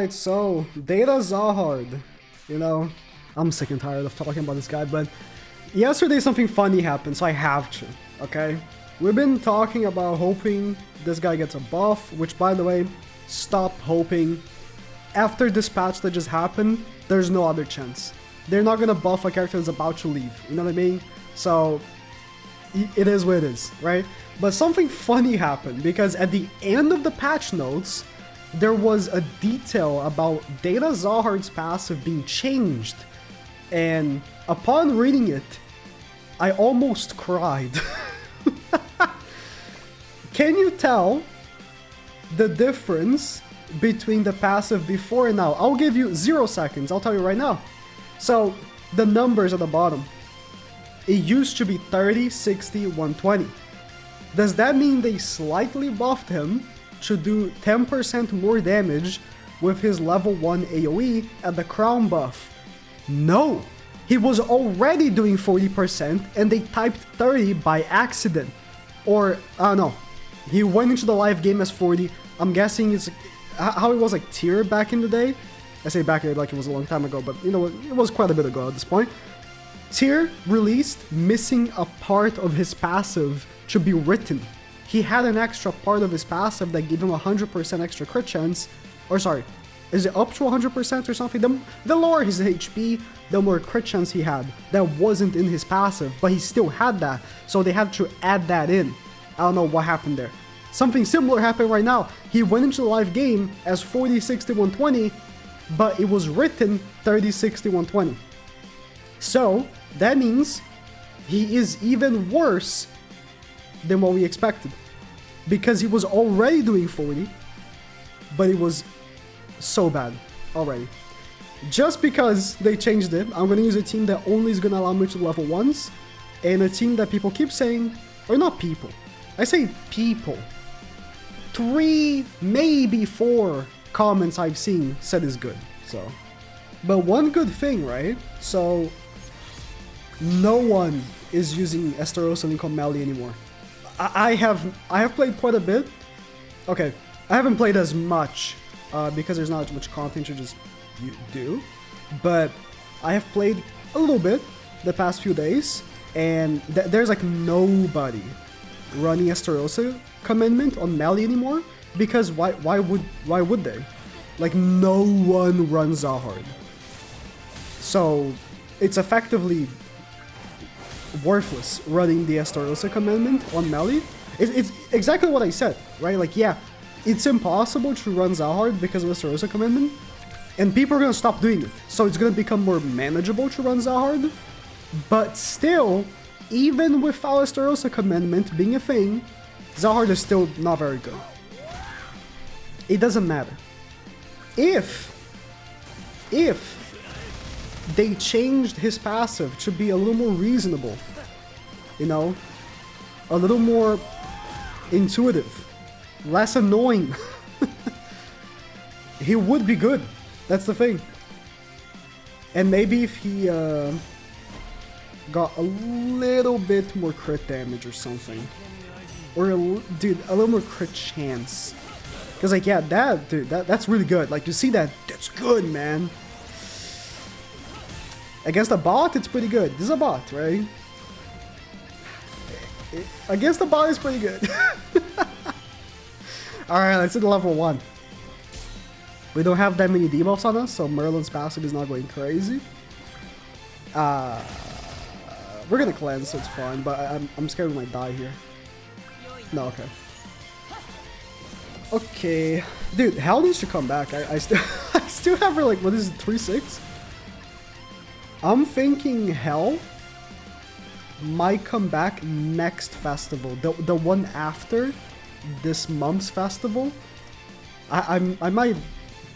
Alright, so Data Zahard. You know, I'm sick and tired of talking about this guy, but yesterday something funny happened, so I have to, okay? We've been talking about hoping this guy gets a buff, which, by the way, stop hoping. After this patch that just happened, there's no other chance. They're not gonna buff a character that's about to leave, you know what I mean? So, it is what it is, right? But something funny happened, because at the end of the patch notes, there was a detail about Data Zahard's passive being changed. And upon reading it, I almost cried. Can you tell the difference between the passive before and now? I'll give you 0 seconds, I'll tell you right now. So, the numbers at the bottom. It used to be 30, 60, 120. Does that mean they slightly buffed him to do 10% more damage with his level 1 AoE at the crown buff? No! He was already doing 40% and they typed 30 by accident. Or, I don't know. He went into the live game as 40. I'm guessing it's how it was like tier back in the day. I say back in like it was a long time ago, but you know, it was quite a bit ago at this point. Tier released missing a part of his passive to be written. He had an extra part of his passive that gave him 100% extra crit chance. Or sorry, is it up to 100% or something? The lower his HP, the more crit chance he had. That wasn't in his passive, but he still had that. So they had to add that in. I don't know what happened there. Something similar happened right now. He went into the live game as 40, 60, 120, but it was written 30, 60, 120. So that means he is even worse than what we expected. Because he was already doing 40, but it was so bad already. Just because they changed it, I'm going to use a team that only is going to allow me to level 1s, and a team that people keep saying, or not people, I say people. 3, maybe 4 comments I've seen said is good, so. But one good thing, right? So, no one is using Estarossa Lincoln Melee anymore. I have played quite a bit. Okay, I haven't played as much because there's not as much content to just do. But I have played a little bit the past few days, and there's like nobody running Estarossa Commandment on Melee anymore. Because why would they? Like no one runs Zahard. So it's effectively worthless running the Estarossa Commandment on Melee. It's exactly what I said, right? Like, yeah, it's impossible to run Zahard because of Estarossa Commandment, and people are gonna stop doing it. So it's gonna become more manageable to run Zahard, but still, even without Estarossa Commandment being a thing, Zahard is still not very good. It doesn't matter. If they changed his passive to be a little more reasonable, you know, a little more intuitive, less annoying, he would be good. That's the thing. And maybe if he got a little bit more crit damage or something, or dude, a little more crit chance, because like, yeah, that's really good. Like, you see that's good, man. Against a bot, it's pretty good. This is a bot, right? Against the bot, it's pretty good. Alright, let's hit level 1. We don't have that many debuffs on us, so Merlin's passive is not going crazy. We're gonna cleanse, so it's fine, but I'm scared we might die here. No, okay. Okay. Dude, Hell needs to come back. I still have her, like, what is it, 3-6? I'm thinking Hell might come back next festival, the one after this month's festival. I might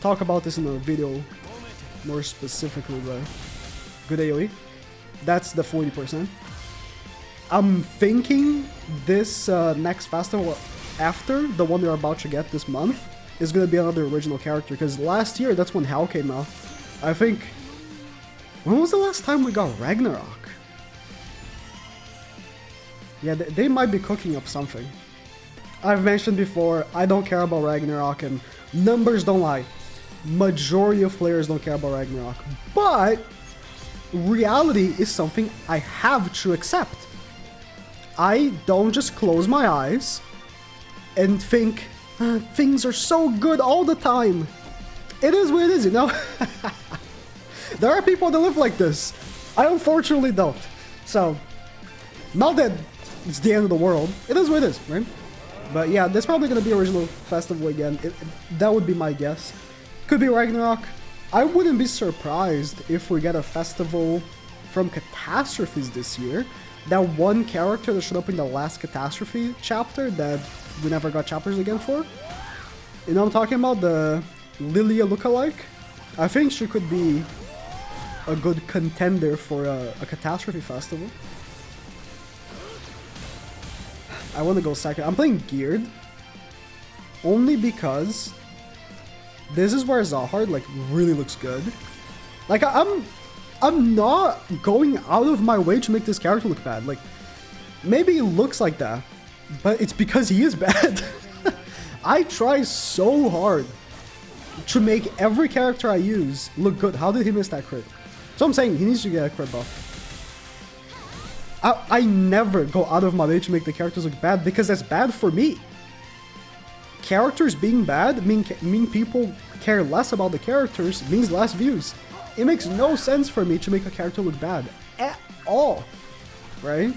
talk about this in a video more specifically, but good AoE. That's the 40%. I'm thinking this next festival after the one they're about to get this month is going to be another original character, because last year that's when Hell came out. I think. When was the last time we got Ragnarok? Yeah, they might be cooking up something. I've mentioned before, I don't care about Ragnarok, and numbers don't lie. majority of players don't care about Ragnarok. But reality is something I have to accept. I don't just close my eyes and think things are so good all the time. It is what it is, you know? There are people that live like this. I unfortunately don't. So, not that it's the end of the world. It is what it is, right? But yeah, there's probably going to be original festival again. That would be my guess. Could be Ragnarok. I wouldn't be surprised if we get a festival from Catastrophes this year. That one character that showed up in the last Catastrophe chapter that we never got chapters again for. You know what I'm talking about? The Lilia lookalike? I think she could be a good contender for a Catastrophe festival. I want to go second. I'm playing Geared only because this is where Zahard like really looks good. Like I'm not going out of my way to make this character look bad. Like maybe it looks like that, but it's because he is bad. I try so hard to make every character I use look good. How did he miss that crit? So I'm saying he needs to get a crit buff. I never go out of my way to make the characters look bad because that's bad for me. Characters being bad mean people care less about the characters, means less views. It makes no sense for me to make a character look bad at all, right?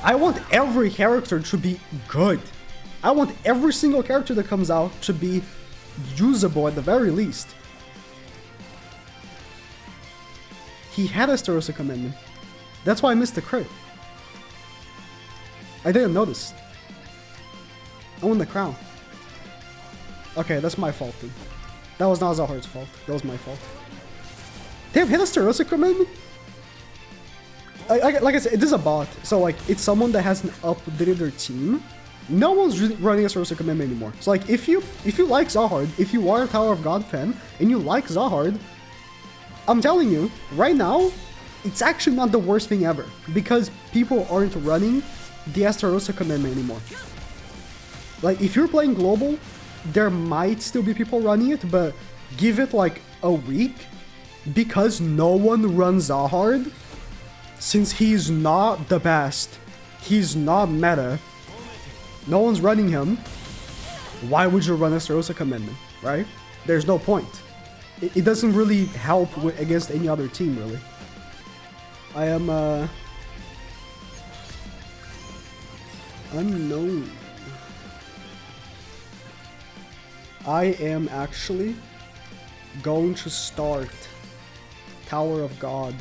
I want every character to be good. I want every single character that comes out to be usable at the very least. He had a Starosta Commandment. That's why I missed the crit. I didn't notice. I won the crown. Okay, that's my fault then. That was not Zahard's fault. That was my fault. Damn, hit a Starosta Commandment? Like I said, it is a bot. So like, it's someone that hasn't updated their team. No one's running a Starosta Commandment anymore. So like, if you like Zahard, if you are a Tower of God fan, and you like Zahard, I'm telling you, right now, it's actually not the worst thing ever. Because people aren't running the Starosta Commandment anymore. Like, if you're playing global, there might still be people running it, but give it like a week, because no one runs Zahard, since he's not the best, he's not meta, no one's running him, why would you run a Starosta Commandment, right? There's no point. It doesn't really help against any other team, really. I am, unknown. I am actually going to start Tower of God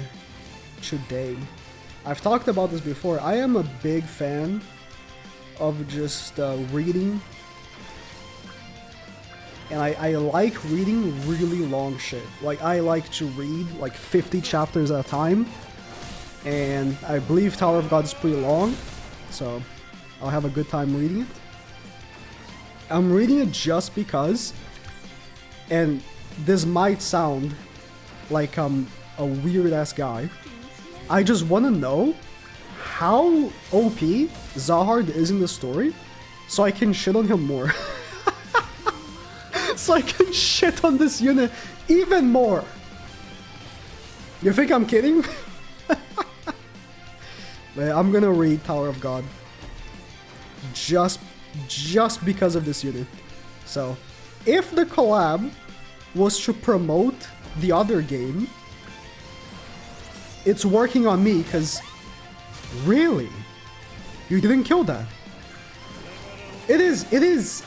today. I've talked about this before. I am a big fan of just reading. And I like reading really long shit. Like, I like to read like 50 chapters at a time. And I believe Tower of God is pretty long. So I'll have a good time reading it. I'm reading it just because, and this might sound like I'm a weird-ass guy, I just want to know how OP Zahard is in the story, so I can shit on him more. So I can shit on this unit even more. You think I'm kidding? But I'm gonna read Tower of God. Just because of this unit. So, if the collab was to promote the other game, it's working on me, because really, you didn't kill that. It is,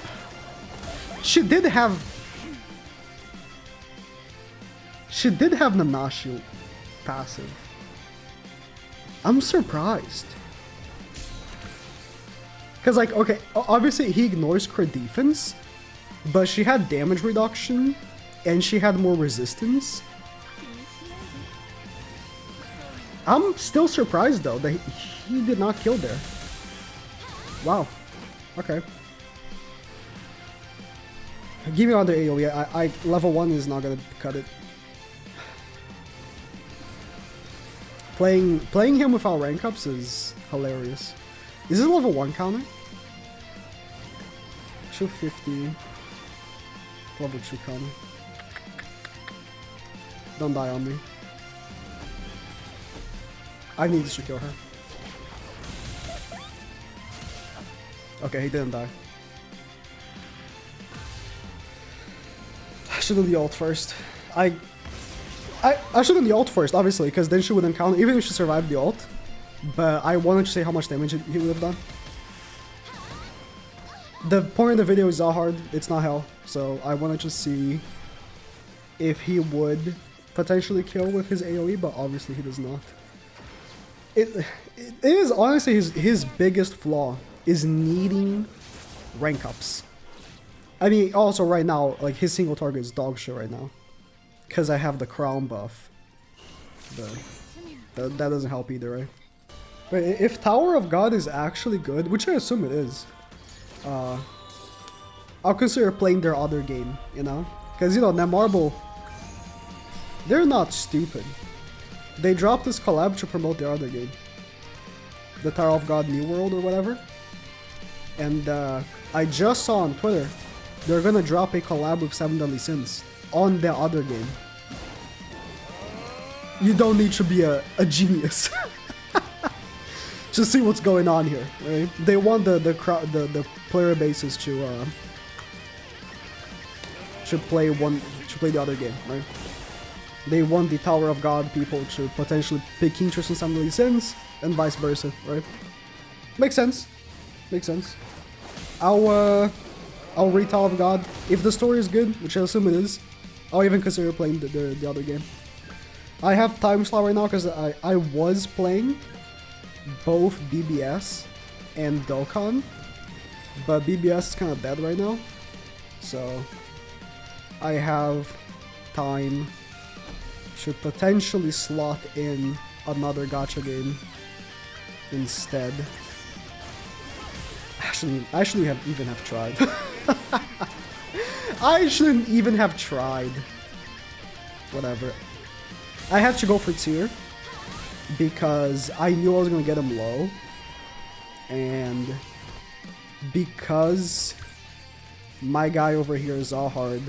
she did have Nanashi passive. I'm surprised. Because, like, okay, obviously he ignores crit defense, but she had damage reduction, and she had more resistance. I'm still surprised, though, that he did not kill there. Wow. Okay. Give me another AoE. Level 1 is not gonna cut it. Playing him without rank ups is hilarious. Is this level 1 counter? 250. Level 2 counter. Don't die on me. I need to kill her. Okay, he didn't die. I should do the ult first. I should do the ult first, obviously, because then she wouldn't count, even if she survived the ult. But I wanted to see how much damage he would have done. The point of the video is Zahard, it's not hell. So I wanted to see if he would potentially kill with his AoE, but obviously he does not. It is honestly his biggest flaw is needing rank ups. I mean, also right now, like his single target is dog shit right now. Because I have the crown buff. That doesn't help either, right? But if Tower of God is actually good, which I assume it is, I'll consider playing their other game, you know? Because, you know, Netmarble, they're not stupid. They dropped this collab to promote their other game. The Tower of God New World or whatever. And I just saw on Twitter, they're gonna drop a collab with 7 Deadly Sins on their other game. You don't need to be a genius. Just see what's going on here, right? They want the player bases to play the other game, right? They want the Tower of God people to potentially pick interest in some of these sins, and vice versa, right? Makes sense. Makes sense. I'll read Tower of God. If the story is good, which I assume it is, I'll even consider playing the other game. I have time slot right now because I was playing both BBS and Dokkan, but BBS is kind of dead right now, so I have time to potentially slot in another gacha game instead. I shouldn't even have tried. I shouldn't even have tried. Whatever. I had to go for tier because I knew I was gonna get him low, and because my guy over here, Zahard,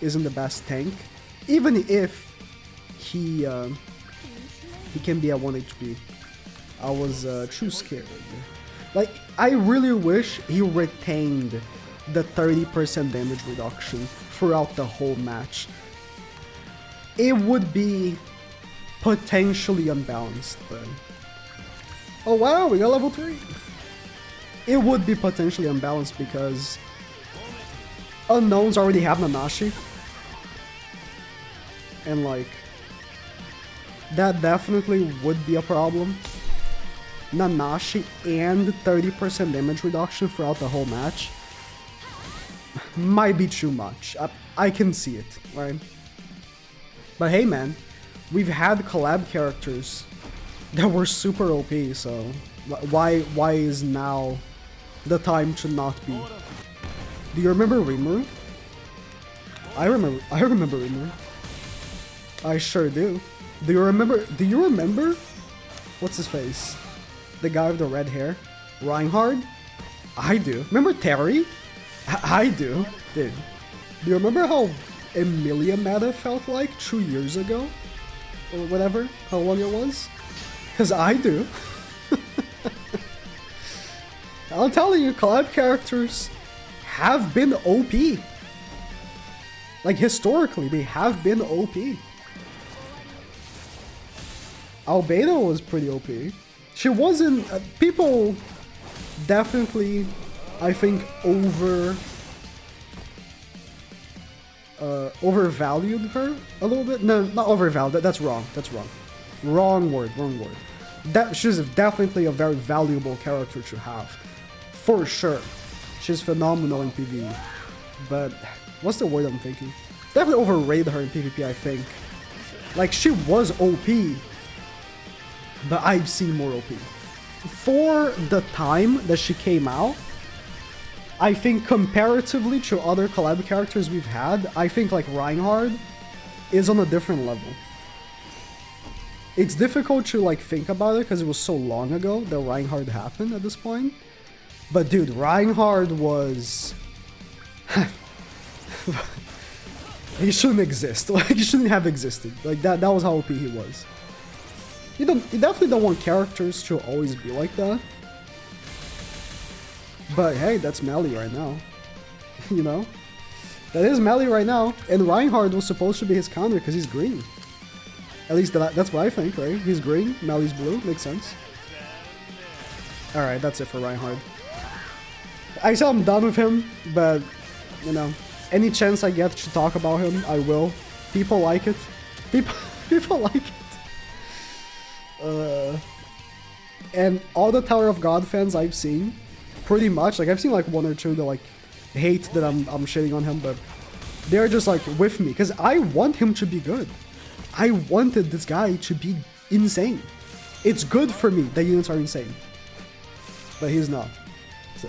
isn't the best tank, even if he can be at 1 HP. I was true scared. Like, I really wish he retained the 30% damage reduction throughout the whole match. It would be potentially unbalanced, but... Oh wow, we got level 3! It would be potentially unbalanced because unknowns already have Nanashi. And like, that definitely would be a problem. Nanashi and 30% damage reduction throughout the whole match might be too much. I can see it, right? But hey man, we've had collab characters that were super OP, so why is now the time to not be? Do you remember Rimuru? I remember Rimuru. I sure do. Do you remember what's his face? The guy with the red hair? Reinhard? I do. Remember Terry? I do. Dude. Do you remember how Emilia meta felt like 2 years ago? Or whatever, how long it was? Because I do. I'm telling you, collab characters have been OP. Like, historically, they have been OP. Albedo was pretty OP. She wasn't... people definitely, I think, overvalued her a little bit. No, not overvalued. That's wrong. That's wrong. Wrong word. She's definitely a very valuable character to have. For sure. She's phenomenal in PvE. But what's the word I'm thinking? Definitely overrated her in PvP, I think. Like, she was OP, but I've seen more OP. For the time that she came out, I think comparatively to other collab characters we've had, I think like Reinhard is on a different level. It's difficult to like think about it because it was so long ago that Reinhard happened at this point. But dude, Reinhard was... He shouldn't exist. Like, he shouldn't have existed. Like, that was how OP he was. You definitely don't want characters to always be like that. But hey, that's Melly right now. You know? That is Melly right now. And Reinhardt was supposed to be his counter because he's green. At least that's what I think, right? He's green, Melly's blue. Makes sense. Alright, that's it for Reinhardt. I said I'm done with him, but, you know, any chance I get to talk about him, I will. People like it. People like it. And all the Tower of God fans I've seen, pretty much, like, I've seen like one or two that like hate that I'm shitting on him, but they're just like with me because I want him to be good. I wanted this guy to be insane. It's good for me that units are insane, but he's not. So